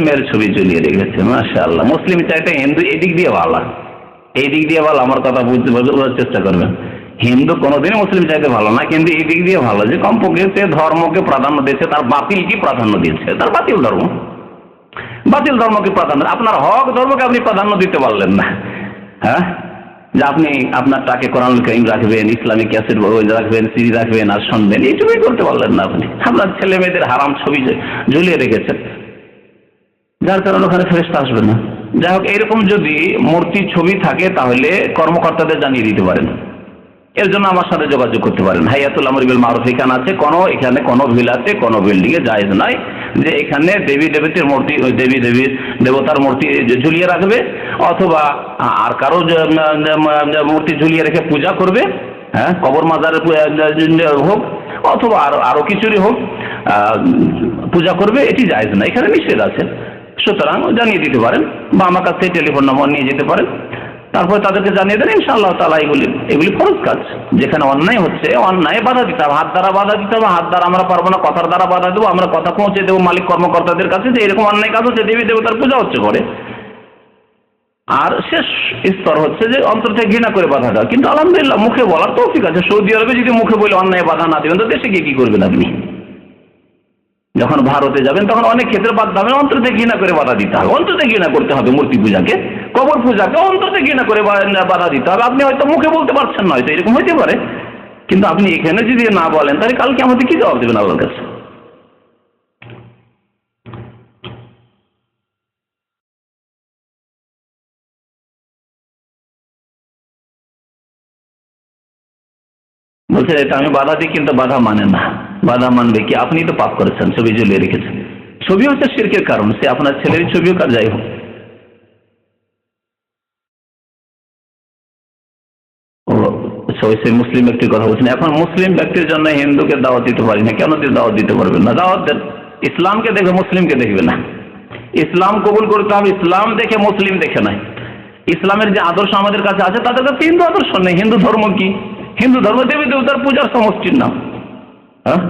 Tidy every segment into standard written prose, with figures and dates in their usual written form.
মেয়ের ছবি ঝুলিয়ে রেখেছে। মাশাআল্লাহ, মুসলিম চাইতে হিন্দু এদিক দিয়ে ভালো, এই দিক দিয়ে ভালো। আমার কথা বোঝার চেষ্টা করবেন। হিন্দু কোনোদিনই মুসলিম চাইতে ভালো না, কিন্তু এই দিক দিয়ে ভালো যে কমপক্ষে সে ধর্মকে প্রাধান্য দিচ্ছে, তার বাতিল কি প্রাধান্য দিচ্ছে, তার বাতিল ধর্ম, বাতিল ধর্মকে প্রাধান্য। আপনার হক ধর্মকে আপনি প্রাধান্য দিতে পারলেন না। হ্যাঁ, যে আপনি আপনার টাকে কোরআনুল কারীম রাখবেন, ইসলামিক ক্যাসেট রাখবেন, সিডি রাখবেন আর শুনবেন, এইটুকুই করতে পারলেন না আপনি। আপনার ছেলে মেয়েদের হারাম ছবি ঝুলিয়ে রেখেছেন, যার কারণে ওখানে ফেরেশতা আসবে না। যাই হোক, এরকম যদি মূর্তির ছবি থাকে তাহলে কর্মকর্তাদের জানিয়ে দিতে পারেন, এর জন্য আমার সাথে যোগাযোগ করতে পারেন। হাইয়াতুল আমর বিল মারুফ এখানে আছে, এখানে কোনো ভিলাতে কোনো বিল্ডিংয়ে জায়েজ নাই যে এখানে দেবী দেবতার মূর্তি, ওই দেবী দেবতার মূর্তি ঝুলিয়ে রাখবে, অথবা আর কারো মূর্তি ঝুলিয়ে রেখে পূজা করবে। হ্যাঁ, কবর মাজারের হোক অথবা আরো কিছুরই হোক পূজা করবে, এটি জায়েজ না, এখানে নিষেধ আছে। সুতরাং জানিয়ে দিতে পারেন, বা আমার কাছ থেকে টেলিফোন নম্বর নিয়ে যেতে পারেন, তারপরে তাদেরকে জানিয়ে দেন। ইনশাআল্লাহ তাআলা এগুলি ফরজ কাজ। যেখানে অন্যায় হচ্ছে, অন্যায় বাধা দিতে হবে, হাত দ্বারা বাধা দিতে হবে। হাত দ্বারা আমরা পারবো না, কথার দ্বারা বাধা দেবো, আমরা কথা পৌঁছে দেবো মালিক কর্মকর্তাদের কাছে যে এরকম অন্যায় কাজ হচ্ছে, দেবী দেবতার পূজা হচ্ছে করে। আর শেষ স্তর হচ্ছে যে অন্তর থেকে ঘৃণা করে বাধা দেওয়া। কিন্তু আলহামদুলিল্লাহ মুখে বলার তৌফিক আছে। সৌদি আরবে যদি মুখে বলে অন্যায় বাধা না দেবেন, তো দেশে গিয়ে কি করবেন আপনি? যখন ভারতে যাবেন তখন অনেক ক্ষেত্রে বাধ্য হবেন অন্তর থেকে ঘৃণা করে বাধা দিতে হবে। অন্তর থেকে ঘৃণা করতে হবে মূর্তি পূজাকে, কবর পূজাকে অন্তর থেকে ঘৃণা করে বাধা দিতে হবে। আপনি হয়তো মুখে বলতে পারছেন না, হয়তো এরকম হইতে পারে, কিন্তু আপনি এখানে যদি না বলেন তাহলে কালকে আমাদের কি জবাব দেবেন আল্লাহর কাছে? বলছে এটা আমি বাধা দিই, কিন্তু বাধা মানে না। বাধা মানবে কি? আপনি তো পাপ করেছেন, ছবি ঝুলিয়ে রেখেছেন। ছবি হচ্ছে শিরকের কারণ, সে আপনার ছেলের ছবি হোক আর যাই হোক। ও আচ্ছা, ওই সেই মুসলিম ব্যক্তির কথা বলছেন। এখন মুসলিম ব্যক্তির জন্য হিন্দুকে দাওয়াত দিতে পারি না, কেন দাওয়াত দিতে পারবেন না? দাওয়াত দেন, ইসলামকে দেখবে, মুসলিমকে দেখবে না। ইসলাম কবুল করতে হবে, ইসলাম দেখে মুসলিম দেখে নাই। ইসলামের যে আদর্শ আমাদের কাছে আছে তাদের কাছে হিন্দু আদর্শ নেই। হিন্দু ধর্ম কি? হিন্দু ধর্ম দেবী দেবতার পূজার সমষ্টির নাম। হ্যাঁ,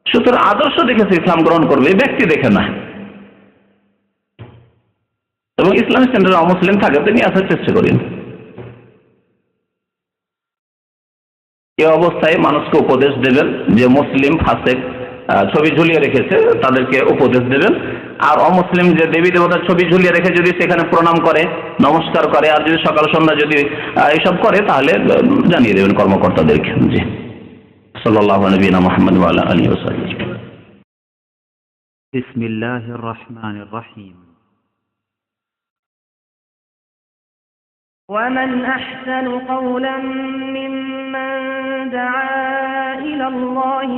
সুতরাং আদর্শ দেখেছে ইসলাম গ্রহণ করবে, ব্যক্তি দেখে না। এবং ইসলামিক সেন্টারে অমুসলিম থাকে তো নিয়ে আসার চেষ্টা করেন। এই অবস্থায় মানুষকে উপদেশ দেবেন যে মুসলিম ফাসেক ছবি ঝুলিয়ে রেখেছে, তাদেরকে উপদেশ দেবেন। আর অমুসলিম যে দেবী দেবতার ছবি ঝুলিয়ে রেখে যদি সেখানে প্রণাম করে, নমস্কার করে, আর যদি সকাল সন্ধ্যা যদি এইসব করে, তাহলে জানিয়ে দেবেন কর্মকর্তাদেরকে। জি, সাল্লাল্লাহু নবিয়িনা মুহাম্মদ ওয়া আলা আলিহি ওয়া সাহবিহি। বিসমিল্লাহির রহমানির রহিম। ومن أحسن قولا ممن دعا إلى الله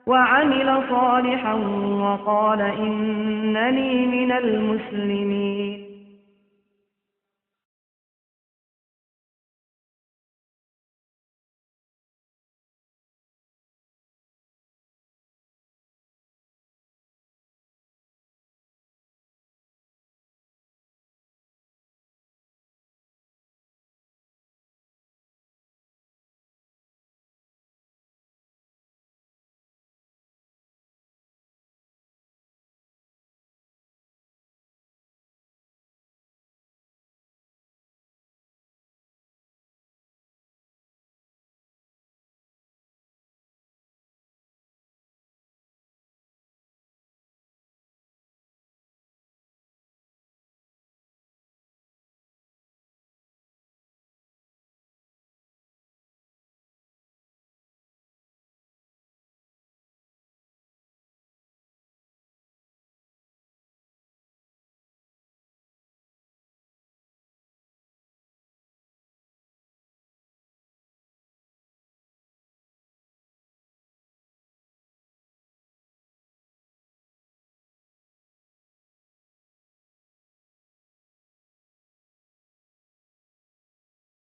وعمل صالحا وقال إنني من المسلمين.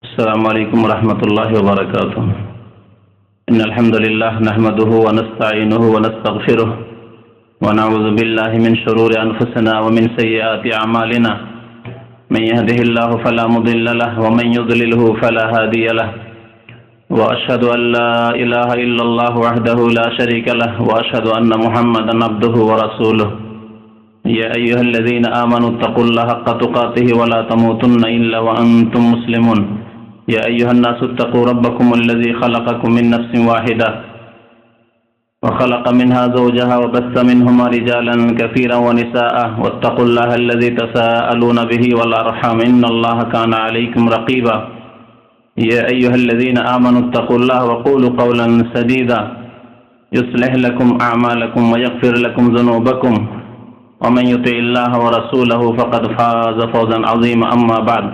السلام عليكم ورحمة الله وبركاته. إن الحمد لله نحمده ونستعينه ونستغفره ونعوذ بالله من شرور أنفسنا ومن سيئات أعمالنا. من يهده الله فلا مضل له ومن يضلله فلا هادي له. وأشهد أن لا إله إلا الله وحده لا شريك له وأشهد أن محمدا عبده ورسوله يا أيها الذين آمنوا اتقوا الله حق تقاته ولا تموتن إلا وأنتم مسلمون يا أيها الناس اتقوا ربكم الذي خلقكم من نفس واحدة وخلق منها زوجها وبث منهما رجالا كثيرا ونساء واتقوا الله الذي تساءلون به والأرحام إن الله كان عليكم رقيبا يا أيها الذين آمنوا اتقوا الله وقولوا قولا سديدا يصلح لكم أعمالكم ويغفر لكم ذنوبكم ومن يطع الله ورسوله فقد فاز فوزا عظيما أما بعد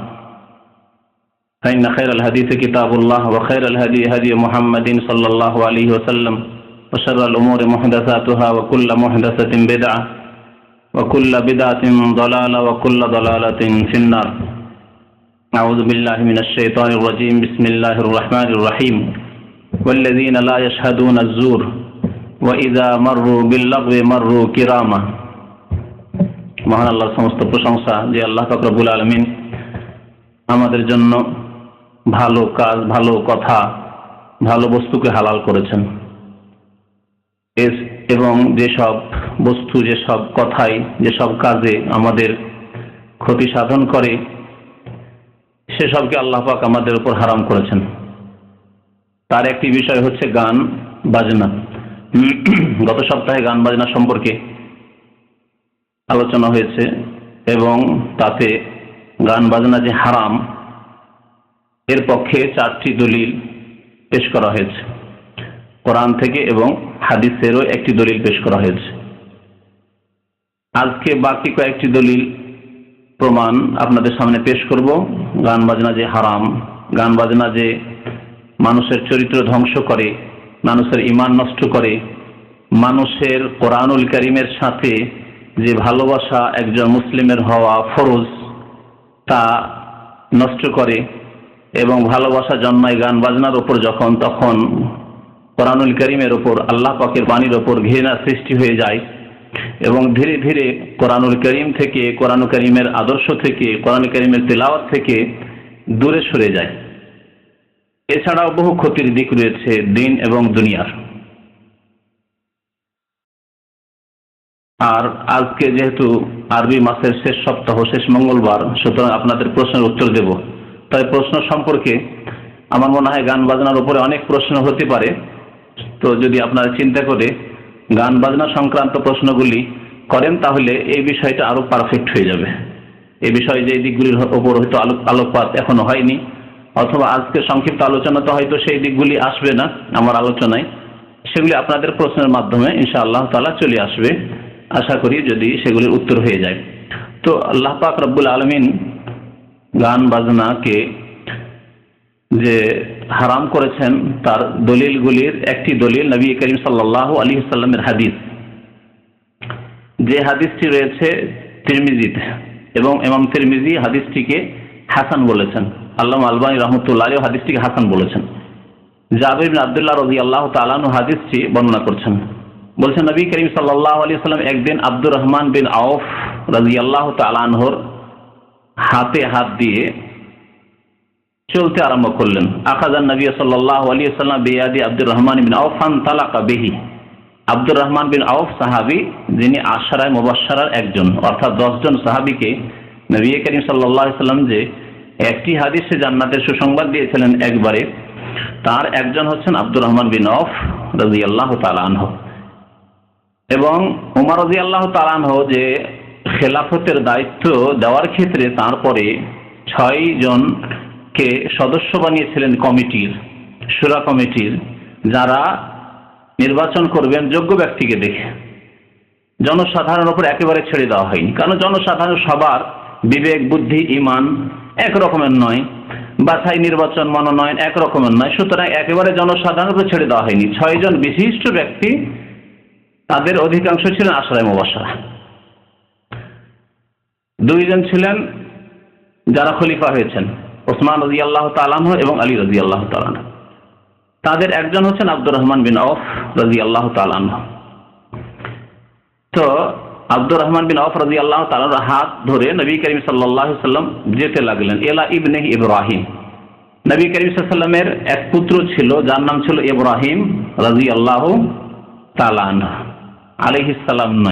فإن خير الحديث كتاب الله وخير الهدي هدي محمد صلى الله عليه وسلم وشر الأمور محدثاتها وكل محدثة بدعة وكل بدعة ضلالة وكل ضلالة في النار أعوذ بالله من الشيطان الرجيم بسم الله الرحمن الرحيم والذين لا يشهدون الزور وإذا مروا باللغو مروا كراما মহান আল্লাহর সমস্ত প্রশংসা যে আল্লাহ পাক রব্বুল আলামিন আমাদের জন্য ভালো কাজ, ভালো কথা, ভালো বস্তুকে হালাল করেছেন এবং যেসব বস্তু, যেসব কথাই, যেসব কাজে আমাদের ক্ষতি সাধন করে সেসবকে আল্লাহ পাক আমাদের উপর হারাম করেছেন। তার একটি বিষয় হচ্ছে গান বাজনা। গত সপ্তাহে গান বাজনা সম্পর্কে আলোচনা হয়েছে এবং তাতে গান বাজনা যে হারাম এর পক্ষে 4টি দলিল পেশ করা হয়েছে। কোরআন থেকে এবং হাদিসেরও একটি দলিল পেশ করা হয়েছে। আজকে বাকি কয়েকটি দলিল প্রমাণ আপনাদের সামনে পেশ করব। গান বাজনা যে হারাম, গান বাজনা যে মানুষের চরিত্র ধ্বংস করে, মানুষের ঈমান নষ্ট করে, মানুষের কোরআনুল কারীমের সাথে যে ভালোবাসা একজন মুসলিমের হওয়া ফরজ তা নষ্ট করে এবং ভালোবাসা জন্মায় গান বাজনার উপর যখন, তখন কোরআনুল কারীমের উপর, আল্লাহ পাকের বাণীর উপর ঘৃণা সৃষ্টি হয়ে যায় এবং ধীরে ধীরে কোরআনুল কারীম থেকে, কোরআন কারীমের আদর্শ থেকে, কোরআন কারীমের তেলাওয়াত থেকে দূরে সরে যায়। এছাড়াও বহু ক্ষতির দিক রয়েছে দিন এবং দুনিয়ার। আর আজকে যেহেতু আরবি মাসের শেষ সপ্তাহ, শেষ মঙ্গলবার, সুতরাং আপনাদের প্রশ্নের উত্তর দেব। তাই প্রশ্ন সম্পর্কে আমার মনে হয় গান বাজনার উপরে অনেক প্রশ্ন হতে পারে। তো যদি আপনারা চিন্তা করে গান বাজনা সংক্রান্ত প্রশ্নগুলি করেন তাহলে এই বিষয়টা আরো পারফেক্ট হয়ে যাবে। এই বিষয়ে যে দিকগুলির উপর হয়তো আলোকপাত এখনো হয়নি, অথবা আজকে সংক্ষিপ্ত আলোচনাতে হয়তো সেই দিকগুলি আসবে না আমার আলোচনায়, সেগুলি আপনাদের প্রশ্নের মাধ্যমে ইনশাআল্লাহ তাআলা চলে আসবে, আশা করি, যদি সেগুলির উত্তর হয়ে যায়। তো আল্লাহ পাক রব্বুল আলামিন গান বাজনাকে যে হারাম করেছেন তার দলিলগুলির একটি দলিল নবী করিম সাল্লাল্লাহু আলাইহি ওয়াসাল্লামের হাদিস, যে হাদিসটি রয়েছে তিরমিজিতে এবং ইমাম তিরমিজি হাদিসটিকে হাসান বলেছেন। আল্লামা আলবানী রাহমাতুল্লাহ আলাইহি হাদিসটিকে হাসান বলেছেন। জাবির বিন আব্দুল্লাহ রাদিয়াল্লাহু তাআলা আনহু হাদিসটি বর্ণনা করছেন। বলছেন নবী করিম সাল্লাল্লাহু আলাইহি ওয়াসাল্লাম একদিন আব্দুর রহমান বিন আউফ রাদিয়াল্লাহু তাআলা আনহুর হাতে হাত দিয়ে চলতে আরম্ভ করলেন। আখাযান নবী সাল্লাল্লাহু আলাইহি ওয়াসাল্লাম বিয়াদি আব্দুর রহমান বিন আউফ ফানতালাকা বিহি। আব্দুর রহমান বিন আউফ সাহাবী, যিনি আশরায়ে মুবাশশারার একজন, অর্থাৎ 10 জন সাহাবীকে নবী করিম সাল্লাল্লাহু আলাইহি ওয়াসাল্লাম যে একটি হাদিসে জান্নাতের সুসংবাদ দিয়েছিলেন একবারে, তার একজন হচ্ছেন আব্দুর রহমান বিন আউফ রাদিয়াল্লাহু তাআলা আনহু। এবং উমর রাদিয়াল্লাহু তাআলা আনহু যে খেলাফতের দায়িত্ব দেওয়ার ক্ষেত্রে তারপরে 6 জনকে সদস্য বানিয়েছিলেন কমিটির, শুরা কমিটির, যারা নির্বাচন করবেন যোগ্য ব্যক্তিকে দেখে। জনসাধারণের উপর একেবারে ছেড়ে দেওয়া হয়নি, কারণ জনসাধারণ সবার বিবেক, বুদ্ধি, ঈমান এক রকমের নয়, বাছাই, নির্বাচন, মনোনয়ন এক রকমের নয়। সুতরাং একেবারে জনসাধারণের উপর ছেড়ে দেওয়া হয়নি। 6 জন বিশিষ্ট ব্যক্তি, তাদের অধিকাংশ ছিলেন আশরায়ে মুবাশশারা। 2 জন ছিলেন যারা খলিফা হয়েছেন, ওসমান রাদিয়াল্লাহু তাআলা আনহু এবং আলী রাদিয়াল্লাহু তাআলা আনহু। তাদের একজন হচ্ছেন আব্দুর রহমান বিন আউফ রাদিয়াল্লাহু তাআলা আনহু। তো আব্দুর রহমান বিন আউফ রাদিয়াল্লাহু তাআলার হাত ধরে নবী করিম সাল্লাল্লাহু আলাইহি ওয়াসাল্লাম যেতে লাগলেন এলা ইবনে ইব্রাহিম। নবী করিম সাল্লাল্লাহু আলাইহি ওয়াসাল্লামের এক পুত্র ছিল যার নাম ছিল ইব্রাহিম রাদিয়াল্লাহু তাআলা আনহু আলাইহিস সালাম।